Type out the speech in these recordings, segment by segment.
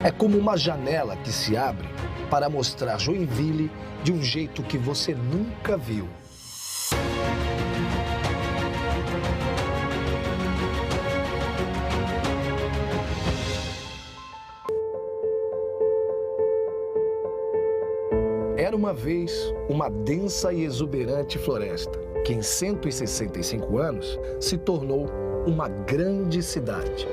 É como uma janela que se abre para mostrar Joinville de um jeito que você nunca viu. Era uma vez uma densa e exuberante floresta, que em 165 anos se tornou uma grande cidade.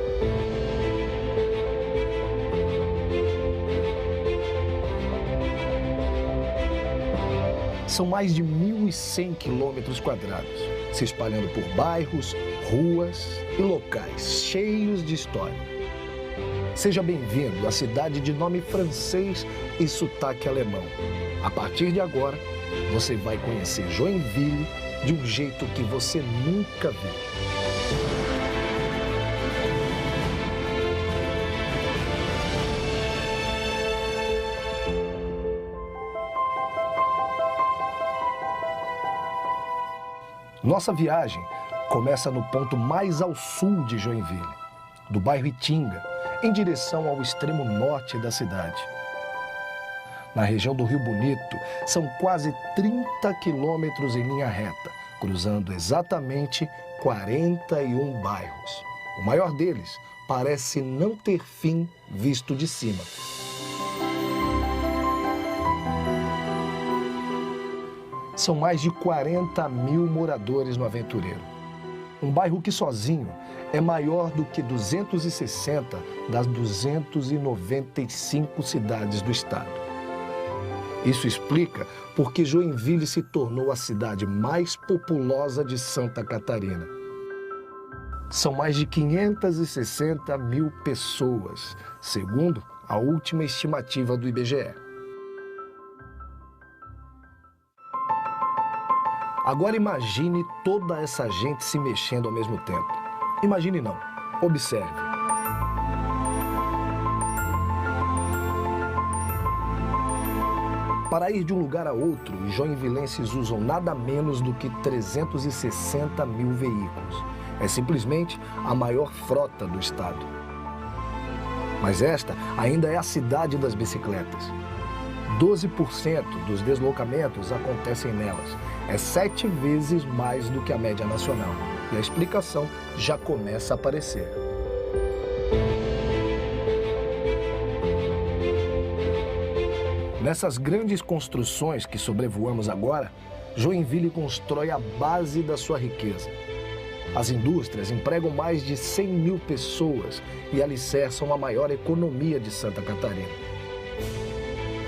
São mais de 1.100 quilômetros quadrados, se espalhando por bairros, ruas e locais cheios de história. Seja bem-vindo à cidade de nome francês e sotaque alemão. A partir de agora, você vai conhecer Joinville de um jeito que você nunca viu. Nossa viagem começa no ponto mais ao sul de Joinville, do bairro Itinga, em direção ao extremo norte da cidade. Na região do Rio Bonito, são quase 30 quilômetros em linha reta, cruzando exatamente 41 bairros. O maior deles parece não ter fim visto de cima. São mais de 40 mil moradores no Aventureiro. Um bairro que sozinho é maior do que 260 das 295 cidades do estado. Isso explica por que Joinville se tornou a cidade mais populosa de Santa Catarina. São mais de 560 mil pessoas, segundo a última estimativa do IBGE. Agora imagine toda essa gente se mexendo ao mesmo tempo. Imagine não, observe. Para ir de um lugar a outro, os joinvilenses usam nada menos do que 360 mil veículos. É simplesmente a maior frota do estado. Mas esta ainda é a cidade das bicicletas. 12% dos deslocamentos acontecem nelas. É 7 vezes mais do que a média nacional. E a explicação já começa a aparecer. Nessas grandes construções que sobrevoamos agora, Joinville constrói a base da sua riqueza. As indústrias empregam mais de 100 mil pessoas e alicerçam a maior economia de Santa Catarina.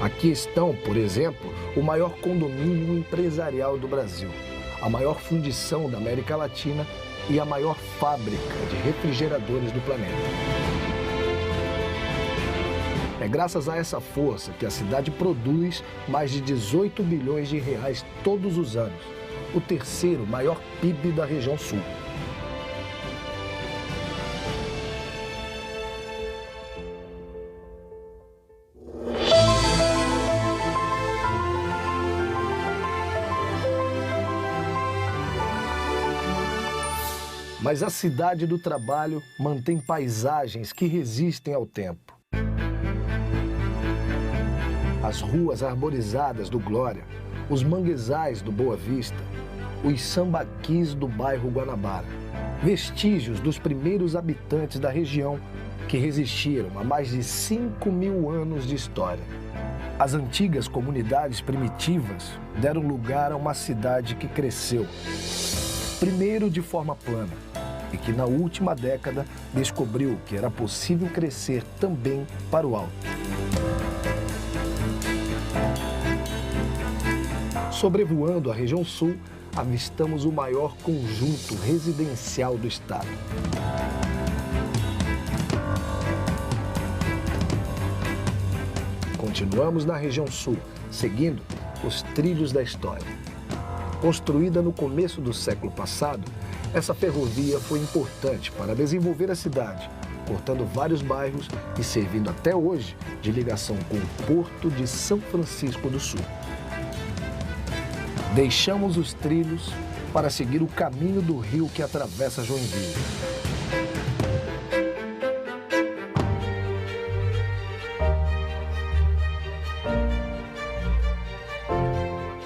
Aqui estão, por exemplo, o maior condomínio empresarial do Brasil, a maior fundição da América Latina e a maior fábrica de refrigeradores do planeta. É graças a essa força que a cidade produz mais de 18 bilhões de reais todos os anos, o terceiro maior PIB da região sul. Mas a cidade do trabalho mantém paisagens que resistem ao tempo. As ruas arborizadas do Glória, os manguezais do Boa Vista, os sambaquis do bairro Guanabara, vestígios dos primeiros habitantes da região que resistiram a mais de 5.000 anos de história. As antigas comunidades primitivas deram lugar a uma cidade que cresceu, primeiro de forma plana, e que na última década descobriu que era possível crescer também para o alto. Sobrevoando a região sul, avistamos o maior conjunto residencial do estado. Continuamos na região sul, seguindo os trilhos da história. Construída no começo do século passado, essa ferrovia foi importante para desenvolver a cidade, cortando vários bairros e servindo até hoje de ligação com o Porto de São Francisco do Sul. Deixamos os trilhos para seguir o caminho do rio que atravessa Joinville.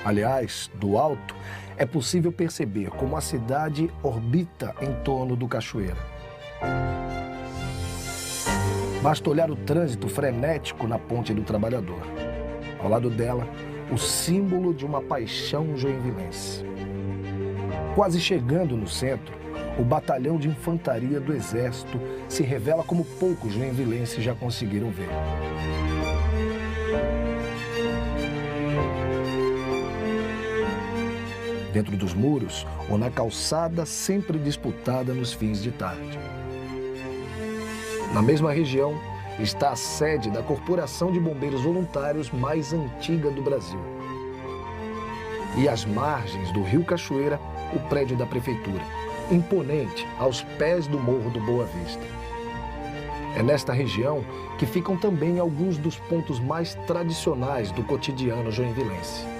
Aliás, do alto, é possível perceber como a cidade orbita em torno do Cachoeira. Basta olhar o trânsito frenético na Ponte do Trabalhador. Ao lado dela, o símbolo de uma paixão joinvilense. Quase chegando no centro, o batalhão de infantaria do Exército se revela como poucos joinvilenses já conseguiram ver. Dentro dos muros ou na calçada sempre disputada nos fins de tarde. Na mesma região está a sede da Corporação de Bombeiros Voluntários mais antiga do Brasil. E às margens do Rio Cachoeira, o prédio da Prefeitura, imponente aos pés do Morro do Boa Vista. É nesta região que ficam também alguns dos pontos mais tradicionais do cotidiano joinvilense.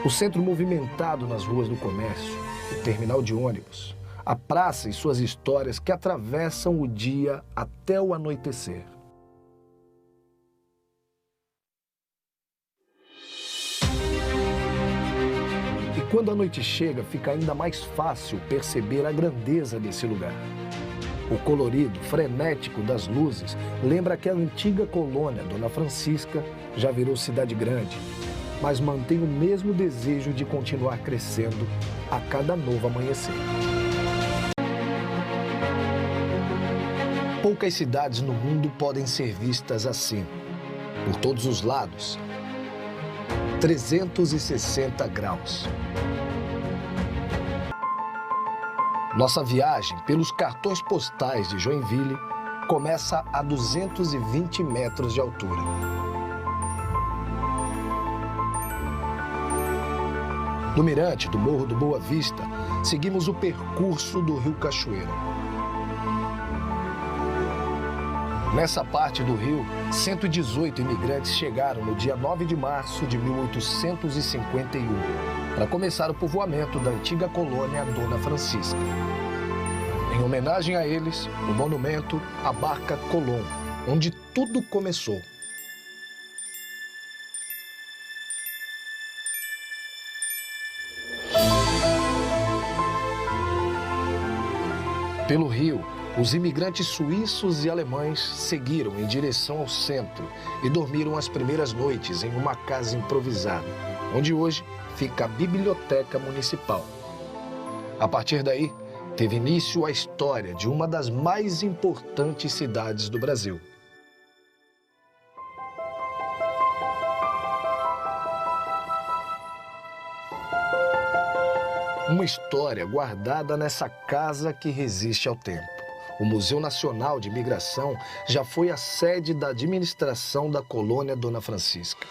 O centro movimentado nas ruas do comércio, o terminal de ônibus, a praça e suas histórias que atravessam o dia até o anoitecer. E quando a noite chega, fica ainda mais fácil perceber a grandeza desse lugar. O colorido frenético das luzes lembra que a antiga colônia Dona Francisca já virou cidade grande, mas mantém o mesmo desejo de continuar crescendo a cada novo amanhecer. Poucas cidades no mundo podem ser vistas assim, por todos os lados, 360 graus. Nossa viagem pelos cartões postais de Joinville começa a 220 metros de altura. No mirante do Morro do Boa Vista, seguimos o percurso do Rio Cachoeira. Nessa parte do rio, 118 imigrantes chegaram no dia 9 de março de 1851, para começar o povoamento da antiga colônia Dona Francisca. Em homenagem a eles, o monumento à Barca Colón, onde tudo começou. Pelo rio, os imigrantes suíços e alemães seguiram em direção ao centro e dormiram as primeiras noites em uma casa improvisada, onde hoje fica a Biblioteca Municipal. A partir daí, teve início a história de uma das mais importantes cidades do Brasil. Uma história guardada nessa casa que resiste ao tempo. O Museu Nacional de Imigração já foi a sede da administração da colônia Dona Francisca.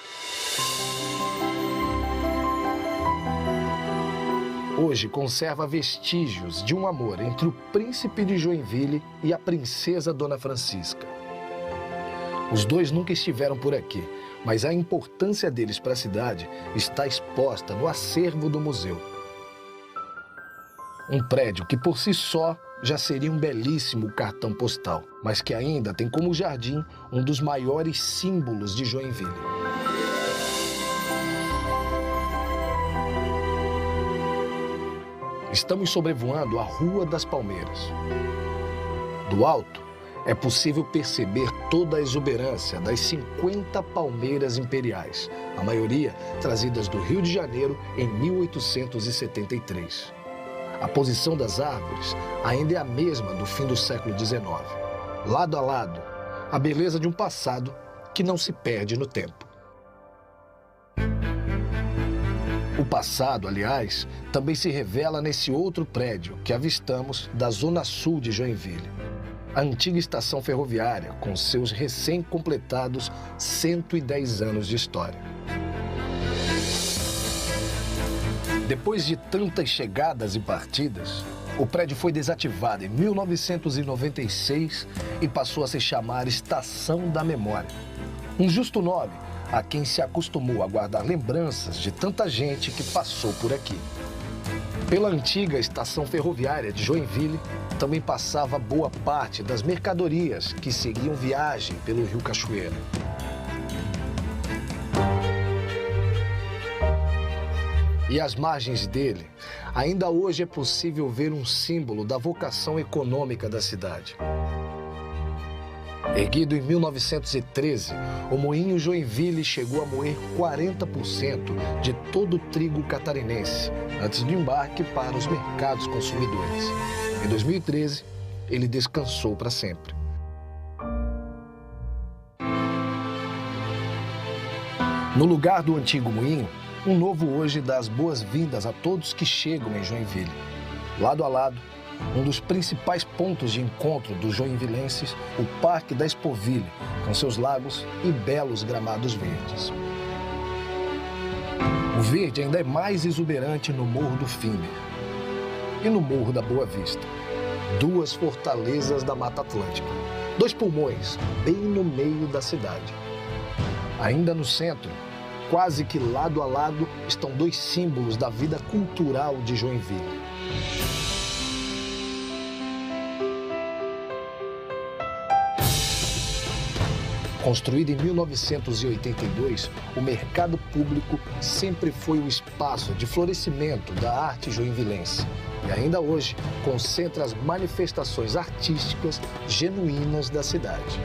Hoje conserva vestígios de um amor entre o príncipe de Joinville e a princesa Dona Francisca. Os dois nunca estiveram por aqui, mas a importância deles para a cidade está exposta no acervo do museu. Um prédio que por si só já seria um belíssimo cartão postal, mas que ainda tem como jardim um dos maiores símbolos de Joinville. Estamos sobrevoando a Rua das Palmeiras. Do alto, é possível perceber toda a exuberância das 50 palmeiras imperiais, a maioria trazidas do Rio de Janeiro em 1873. A posição das árvores ainda é a mesma do fim do século XIX. Lado a lado, a beleza de um passado que não se perde no tempo. O passado, aliás, também se revela nesse outro prédio que avistamos da zona sul de Joinville. A antiga estação ferroviária, com seus recém-completados 110 anos de história. Depois de tantas chegadas e partidas, o prédio foi desativado em 1996 e passou a se chamar Estação da Memória. Um justo nome a quem se acostumou a guardar lembranças de tanta gente que passou por aqui. Pela antiga estação ferroviária de Joinville, também passava boa parte das mercadorias que seguiam viagem pelo Rio E às margens dele, ainda hoje é possível ver um símbolo da vocação econômica da cidade. Erguido em 1913, o Moinho Joinville chegou a moer 40% de todo o trigo catarinense, antes do embarque para os mercados consumidores. Em 2013, ele descansou para sempre. No lugar do antigo moinho, um novo hoje dá as boas-vindas a todos que chegam em Joinville. Lado a lado, um dos principais pontos de encontro dos joinvilenses, o Parque da Expoville, com seus lagos e belos gramados verdes. O verde ainda é mais exuberante no Morro do Finder e no Morro da Boa Vista, duas fortalezas da Mata Atlântica, dois pulmões bem no meio da cidade. Ainda no centro, quase que lado a lado, estão dois símbolos da vida cultural de Joinville. Construído em 1982, o mercado público sempre foi o espaço de florescimento da arte joinvilense e ainda hoje concentra as manifestações artísticas genuínas da cidade.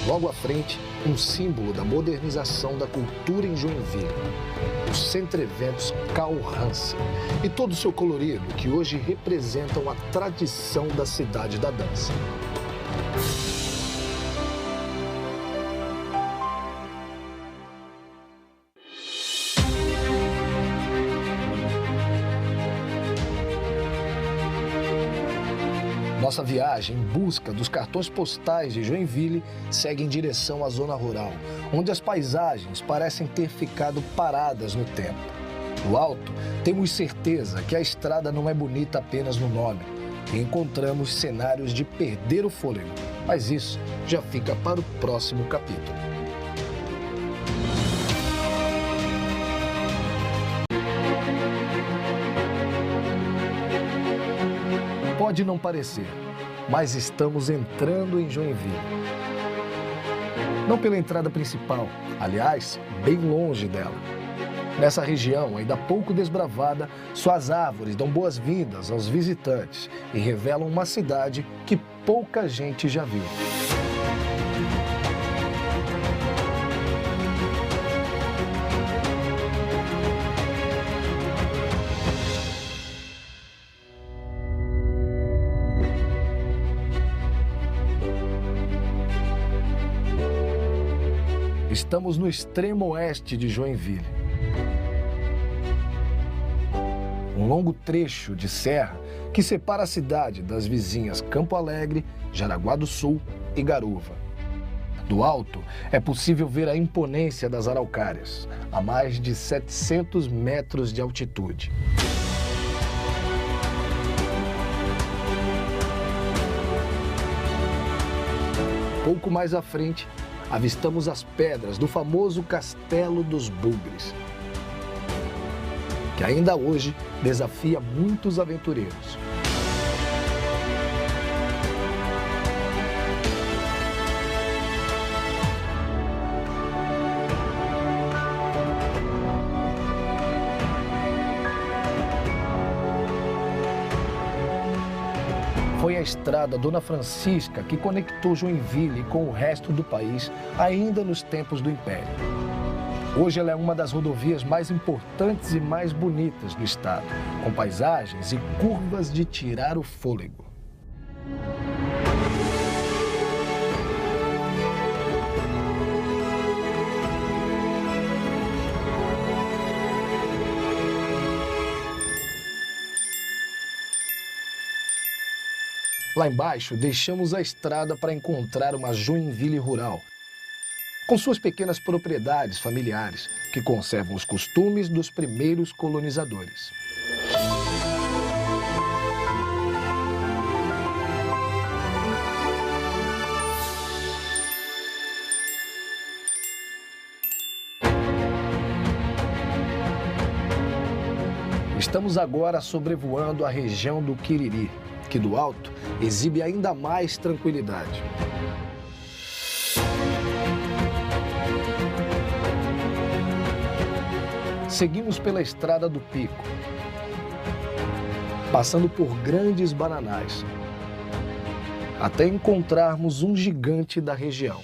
Logo à frente, um símbolo da modernização da cultura em Joinville, o Centro Eventos Carl Hansen e todo o seu colorido, que hoje representam a tradição da cidade da dança. Nossa viagem em busca dos cartões postais de Joinville segue em direção à zona rural, onde as paisagens parecem ter ficado paradas no tempo. No alto, temos certeza que a estrada não é bonita apenas no nome, e encontramos cenários de perder o fôlego, mas isso já fica para o próximo capítulo. Pode não parecer, mas estamos entrando em Joinville. Não pela entrada principal, aliás, bem longe dela. Nessa região, ainda pouco desbravada, suas árvores dão boas-vindas aos visitantes e revelam uma cidade que pouca gente já viu. Estamos no extremo oeste de Joinville. Um longo trecho de serra que separa a cidade das vizinhas Campo Alegre, Jaraguá do Sul e Garuva. Do alto, é possível ver a imponência das araucárias, a mais de 700 metros de altitude. Pouco mais à frente, avistamos as pedras do famoso Castelo dos Bugres, que ainda hoje desafia muitos aventureiros. Foi a estrada Dona Francisca que conectou Joinville com o resto do país ainda nos tempos do Império. Hoje ela é uma das rodovias mais importantes e mais bonitas do estado, com paisagens e curvas de tirar o fôlego. Lá embaixo, deixamos a estrada para encontrar uma Joinville rural, com suas pequenas propriedades familiares, que conservam os costumes dos primeiros colonizadores. Estamos agora sobrevoando a região do Quiriri, que do alto exibe ainda mais tranquilidade. Seguimos pela Estrada do Pico, passando por grandes bananais, até encontrarmos um gigante da região.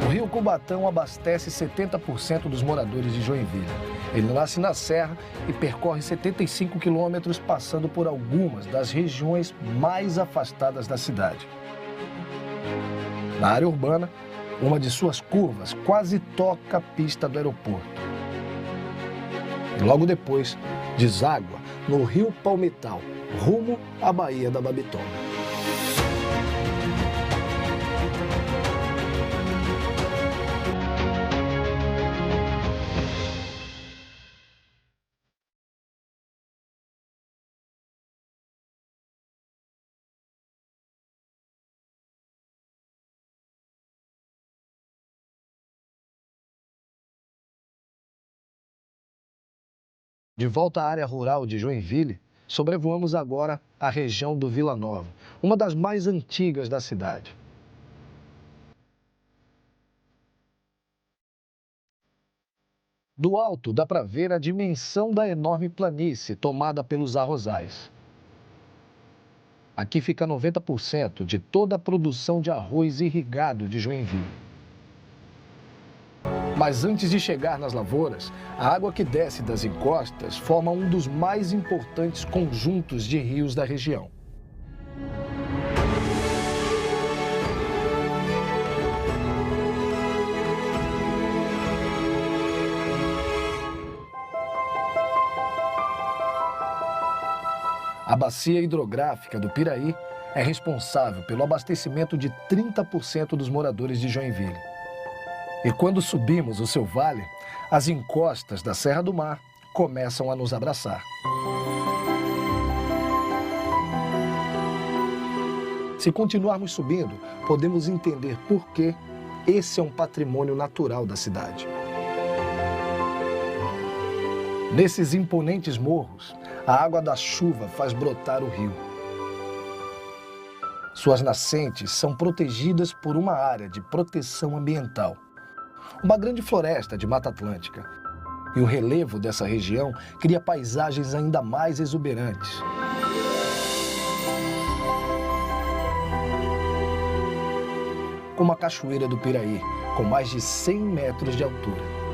O rio Cubatão abastece 70% dos moradores de Joinville. Ele nasce na Serra e percorre 75 quilômetros, passando por algumas das regiões mais afastadas da cidade. Na área urbana, uma de suas curvas quase toca a pista do aeroporto. E logo depois, deságua no rio Palmital, rumo à Baía da Babitonga. De volta à área rural de Joinville, sobrevoamos agora a região do Vila Nova, uma das mais antigas da cidade. Do alto dá para ver a dimensão da enorme planície tomada pelos arrozais. Aqui fica 90% de toda a produção de arroz irrigado de Joinville. Mas antes de chegar nas lavouras, a água que desce das encostas forma um dos mais importantes conjuntos de rios da região. A bacia hidrográfica do Piraí é responsável pelo abastecimento de 30% dos moradores de Joinville. E quando subimos o seu vale, as encostas da Serra do Mar começam a nos abraçar. Se continuarmos subindo, podemos entender por que esse é um patrimônio natural da cidade. Nesses imponentes morros, a água da chuva faz brotar o rio. Suas nascentes são protegidas por uma área de proteção ambiental, uma grande floresta de Mata Atlântica. E o relevo dessa região cria paisagens ainda mais exuberantes. Como a Cachoeira do Piraí, com mais de 100 metros de altura.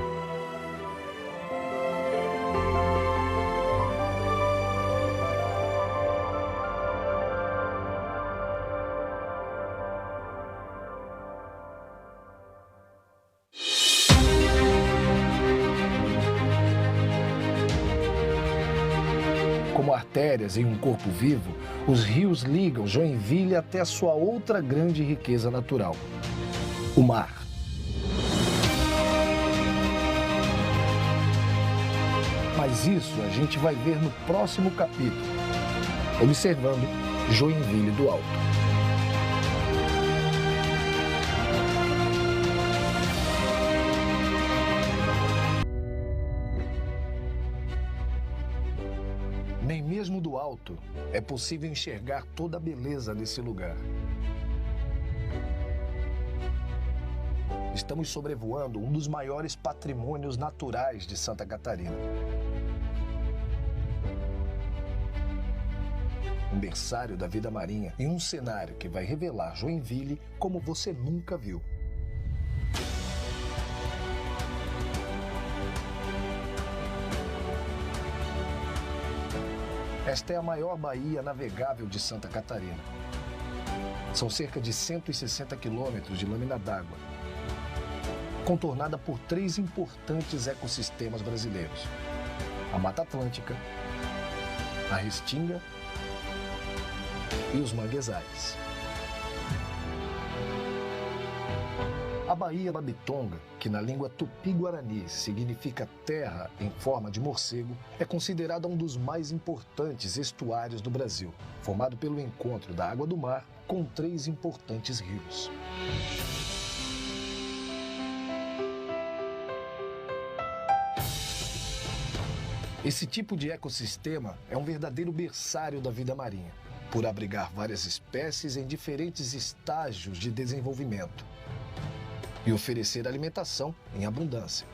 Como artérias em um corpo vivo, os rios ligam Joinville até a sua outra grande riqueza natural, o mar. Mas isso a gente vai ver no próximo capítulo, observando Joinville do alto. Nem mesmo do alto é possível enxergar toda a beleza desse lugar. Estamos sobrevoando um dos maiores patrimônios naturais de Santa Catarina. Um berçário da vida marinha e um cenário que vai revelar Joinville como você nunca viu. Esta é a maior baía navegável de Santa Catarina. São cerca de 160 quilômetros de lâmina d'água, contornada por 3 importantes ecossistemas brasileiros: a Mata Atlântica, a Restinga e os manguezais. A Baía Babitonga, que na língua tupi-guarani significa terra em forma de morcego, é considerada um dos mais importantes estuários do Brasil, formado pelo encontro da água do mar com 3 importantes rios. Esse tipo de ecossistema é um verdadeiro berçário da vida marinha, por abrigar várias espécies em diferentes estágios de desenvolvimento. e oferecer alimentação em abundância.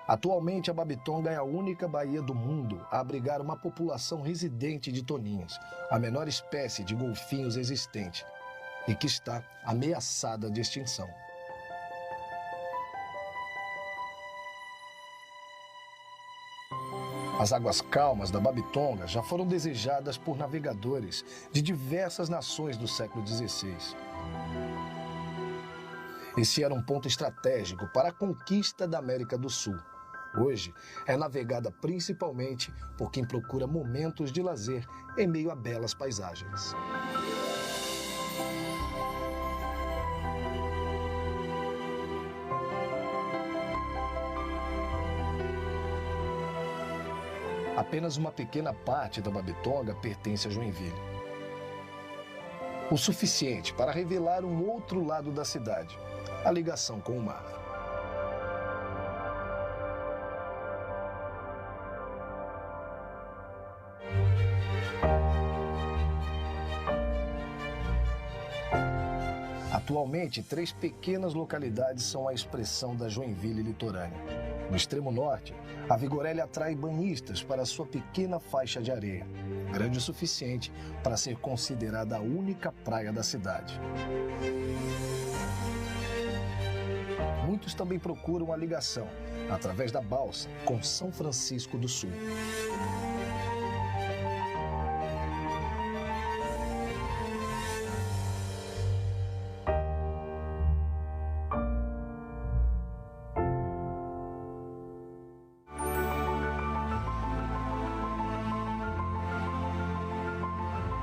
Atualmente, a Babitonga é a única baía do mundo a abrigar uma população residente de toninhas, a menor espécie de golfinhos existente, e que está ameaçada de extinção. As águas calmas da Babitonga já foram desejadas por navegadores de diversas nações do século XVI. Esse era um ponto estratégico para a conquista da América do Sul. Hoje, é navegada principalmente por quem procura momentos de lazer em meio a belas paisagens. Apenas uma pequena parte da Babitonga pertence a Joinville. O suficiente para revelar um outro lado da cidade, a ligação com o mar. Atualmente, 3 pequenas localidades são a expressão da Joinville litorânea. No extremo norte, a Vigorelli atrai banhistas para sua pequena faixa de areia, grande o suficiente para ser considerada a única praia da cidade. Muitos também procuram a ligação, através da balsa, com São Francisco do Sul.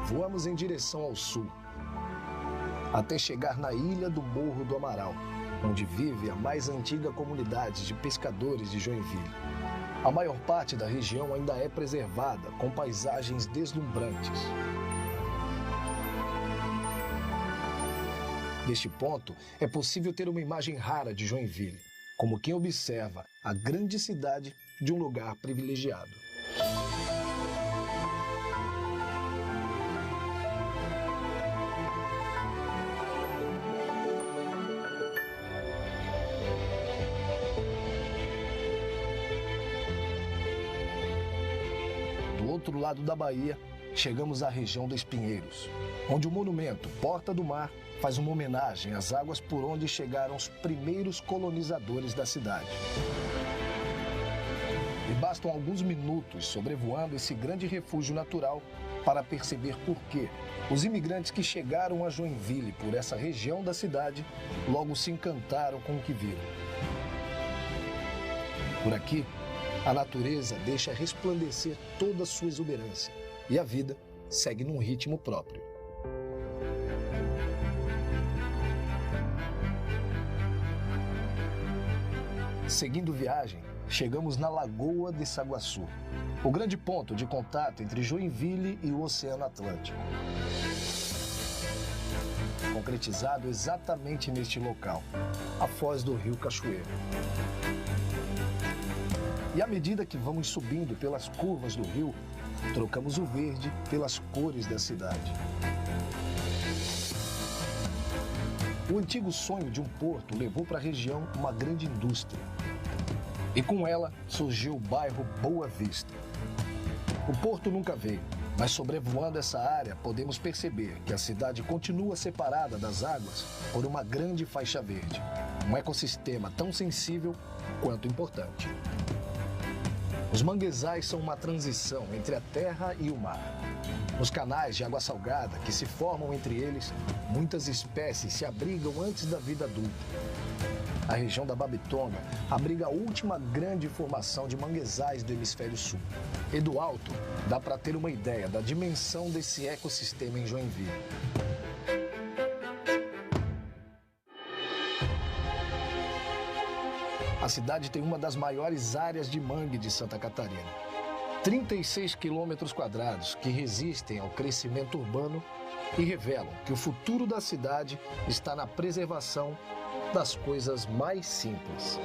Voamos em direção ao sul, até chegar na ilha do Morro do Amaral, onde vive a mais antiga comunidade de pescadores de Joinville. A maior parte da região ainda é preservada, com paisagens deslumbrantes. Neste ponto, é possível ter uma imagem rara de Joinville, como quem observa a grande cidade de um lugar privilegiado. Do outro lado da Bahia, chegamos à região dos Pinheiros, onde o monumento Porta do Mar faz uma homenagem às águas por onde chegaram os primeiros colonizadores da cidade. E bastam alguns minutos sobrevoando esse grande refúgio natural para perceber por que os imigrantes que chegaram a Joinville por essa região da cidade logo se encantaram com o que viram. Por aqui, a natureza deixa resplandecer toda a sua exuberância e a vida segue num ritmo próprio. Seguindo viagem, chegamos na Lagoa de Saguaçu, o grande ponto de contato entre Joinville e o Oceano Atlântico. Concretizado exatamente neste local, a foz do Rio Cachoeira. E à medida que vamos subindo pelas curvas do rio, trocamos o verde pelas cores da cidade. O antigo sonho de um porto levou para a região uma grande indústria. E com ela surgiu o bairro Boa Vista. O porto nunca veio, mas sobrevoando essa área podemos perceber que a cidade continua separada das águas por uma grande faixa verde. Um ecossistema tão sensível quanto importante. Os manguezais são uma transição entre a terra e o mar. Nos canais de água salgada que se formam entre eles, muitas espécies se abrigam antes da vida adulta. A região da Babitonga abriga a última grande formação de manguezais do hemisfério sul. E do alto, dá para ter uma ideia da dimensão desse ecossistema em Joinville. A cidade tem uma das maiores áreas de mangue de Santa Catarina. 36 quilômetros quadrados que resistem ao crescimento urbano e revelam que o futuro da cidade está na preservação das coisas mais simples.